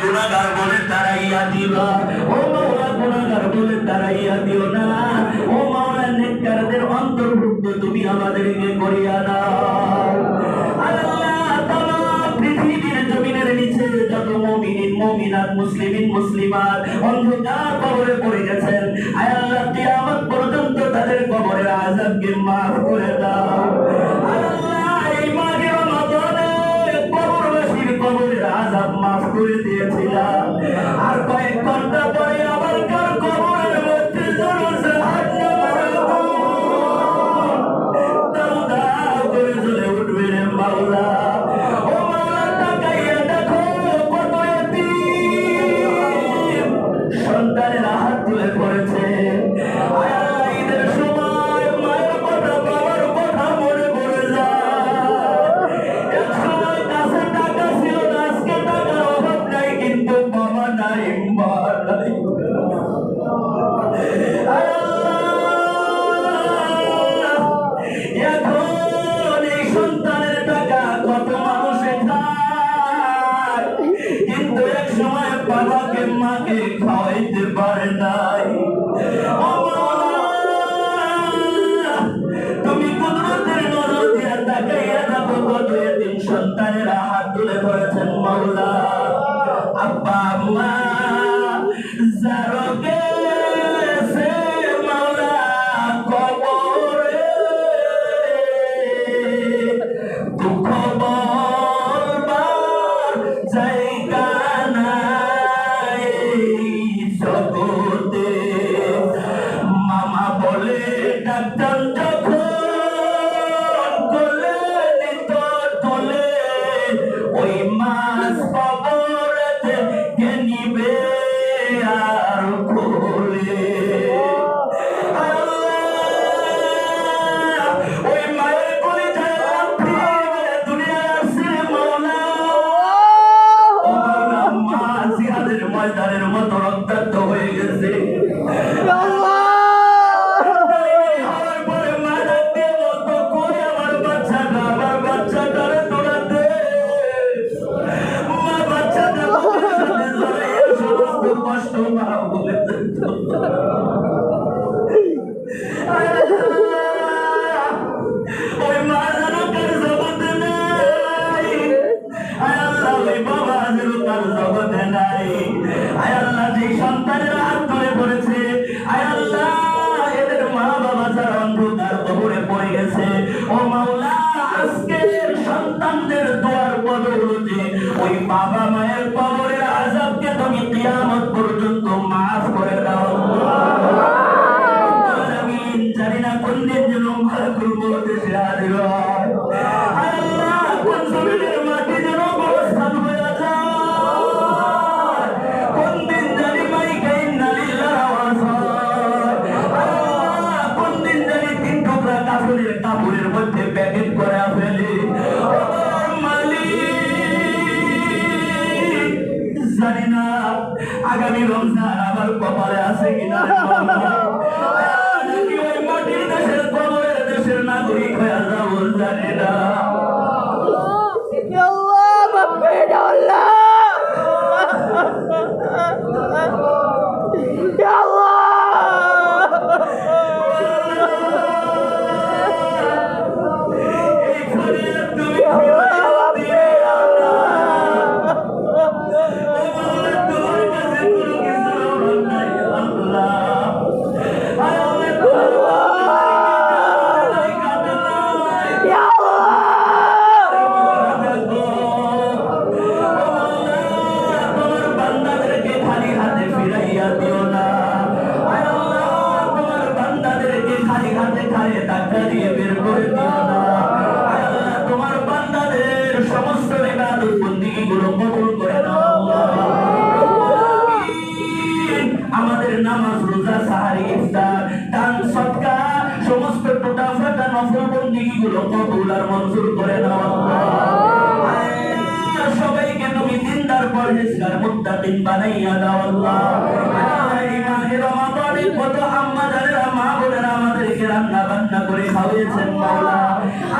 গুনাহগার বলে তারাইয়া দিবা, ও মাওলা গুনাহগার বলে তারাইয়া দিও না, ও মাওলা নেককারদের অন্তর্ভুক্ত তুমি আমাদেরকে করিয়া দাও। আল্লাহ তাআলা পৃথিবীর জমিনের নিচে যত মুমিন মুমিনাত মুসলিমিন মুসলিমাত অন্ধকার কবরে পড়ে গেছেন, আয় আল্লাহ কিয়ামত পর্যন্ত তাদের কবরের আযাবকে মাফ করে দাও। কবরের আযাব মাফ করে দিয়েছিলাম, আর কয়েক ঘন্টা পরে আবার কার কবরের মধ্যে দাউ করে জ্বলে উঠবে রে মাওলা। ও মাওলা তাকাইয়া দেখো কত এতিম সন্তানের হাত তুলে আগামী রমজান আবার কপালে আছে কিনা রে মাওলা। নাকি ওই মাটির দেশের কবরের দেশের নাগরিক হয়ে যাবো জানি না। Ya Allah, Bapak ya Allah. Ya Allah. আমাদের নামাজ রোজা সাহারি ইফতার দান সদকা সমস্ত টোটা ফাটা নফল বন্দেগীগুলো কবুল আর মঞ্জুর করে নাও আল্লাহ। সবাইকে তুমি দিনদার পরহেজগার মুত্তাকিন বানাইয়া দাও আল্লাহ। এই মাহে রমাদানে কত আম্মা যারা মা বোনেরা আমাদেরকে রান্না বান্না করে খাওয়াইছেন মাওলা।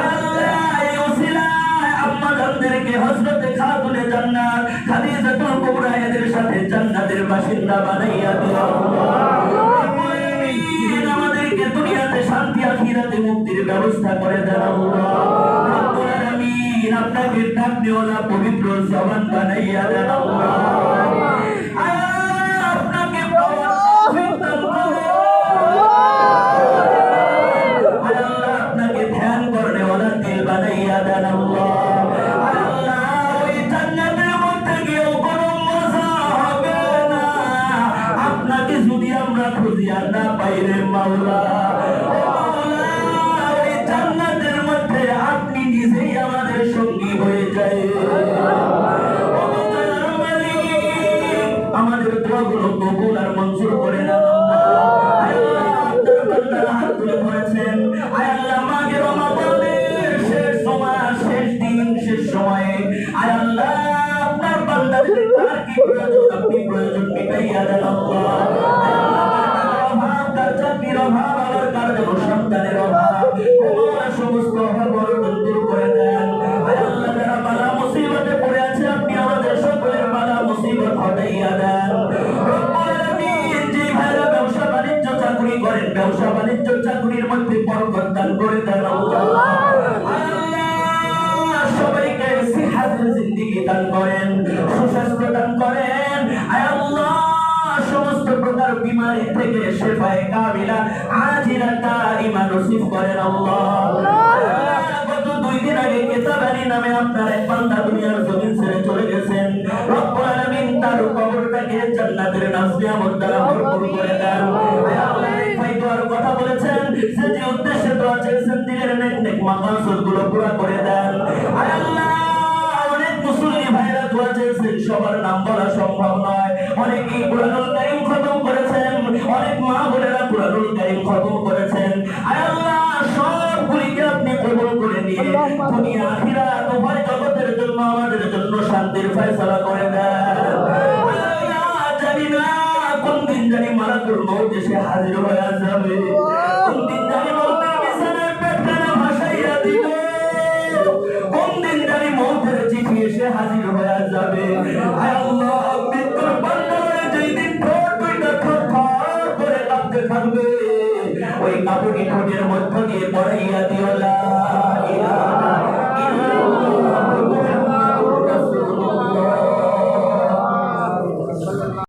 আল্লাহ এই ওসিলায় আম্মা জানদেরকে হযরতে খাতুনে জান্নাত খাদিজাতুল কুবরা এদের সাথে জান্নাতের বাসিন্দা বানাইয়া দিও আল্লাহ। আমাদেরকে দুনিয়াতে শান্তি আখিরাতে মুক্তির ব্যবস্থা করে দেন আল্লাহ। রব্বুল আলামিন আপনাকে ডাকনেওয়ালা পবিত্র জবান বানাইয়া দেন আল্লাহ। আপনাকে পাওয়ার তৌফিক দান করুন আল্লাহ। আপনাকে ধ্যান করনেওয়ালা দিল বানাইয়া দেন আল্লাহ। খুঁজিয়া না পাইরে মাওলা, ওই জান্নাতের মধ্যে আপনি নিজেই আমাদের সঙ্গী হয়ে যায়। আমাদের দোয়াগুলো কবুল আর মঞ্জুর করে না। হাত তুলে ধরেছেন আয় আল্লাহ মাগে রমাদানের শেষ সময় শেষ দিন শেষ সময়ে আয় আল্লাহ আপনার বান্দাদের কার কি প্রয়োজন আপনি প্রয়োজন মিটাইয়া দেন আল্লাহ। চাকরির অভাব আবার কার যেন সন্তানের অভাব সমস্ত অভাব দূর করে দেন আয় আল্লাহ। যারা বালা মুসিবতে পড়ে আছে আপনি আমাদের সকলের বালা মুসিবত হটাইয়া দেন। যে ভাইরা ব্যবসা বাণিজ্য চাকরি করেন ব্যবসা বাণিজ্য চাকরির মধ্যে বরকত দান করে দেন আল্লাহ। সবাইকে সিহাতের জিন্দেগি দান করেন, সুস্বাস্থ্য দান করেন আয় আল্লাহ। সমস্ত প্রকার বিমারি থেকে শেফায়ে কামিলা আজিলা দাইমা নসিব করেন আল্লাহ। গত 2 দিন আগে কেতাবানি নামে আপনার এক বান্দা দুনিয়ার জমিন ছেড়ে চলে গেছেন। রব্বুল আলামিন তার কবরটাকে জান্নাতের নাসিয়ামত দ্বারা ভরপুর করে দেন। আল্লাহ ভাই দোয়ার কথা বলেছেন যে উদ্দেশ্যে দোয়া চেয়েছেন দিলের নেক মাকাসদগুলো পুরো করে দেন আয় আল্লাহ। অনেক মুসলিম ভাইরা দোয়া চেয়েছেন সবার নাম বলা সম্ভব নয়। অনেকেই কুরআনুল কারীম খতম করেছেন, অনেক মা বোনেরা কুরআনুল কারীম খতম করেছেন আয় আল্লাহ। সবগুলিকে আপনি কবুল করে নিয়ে দুনিয়া আখিরাত উভয় জগতের জন্য আমাদের জন্য শান্তির ফয়সালা করে দেন আল্লাহ। জানি না কোন দিন জানি মালাকুল মউত এসে হাজির হয়ে যাবে, কোন দিন জানি মউতের বিছানায় পেটখানা ভাসাইয়া দিবে, কোন দিন জানি মউতের চিঠি এসে হাজির হয়ে যাবে আয় আল্লাহ। মৃত্যুর বান্দারে যেই দিন ঠোঁট দুইটা থরথর করে কাঁপতে থাকবে ওই কাঁপুনি ঠোঁটের মধ্য দিয়ে পড়াইয়া দিও না।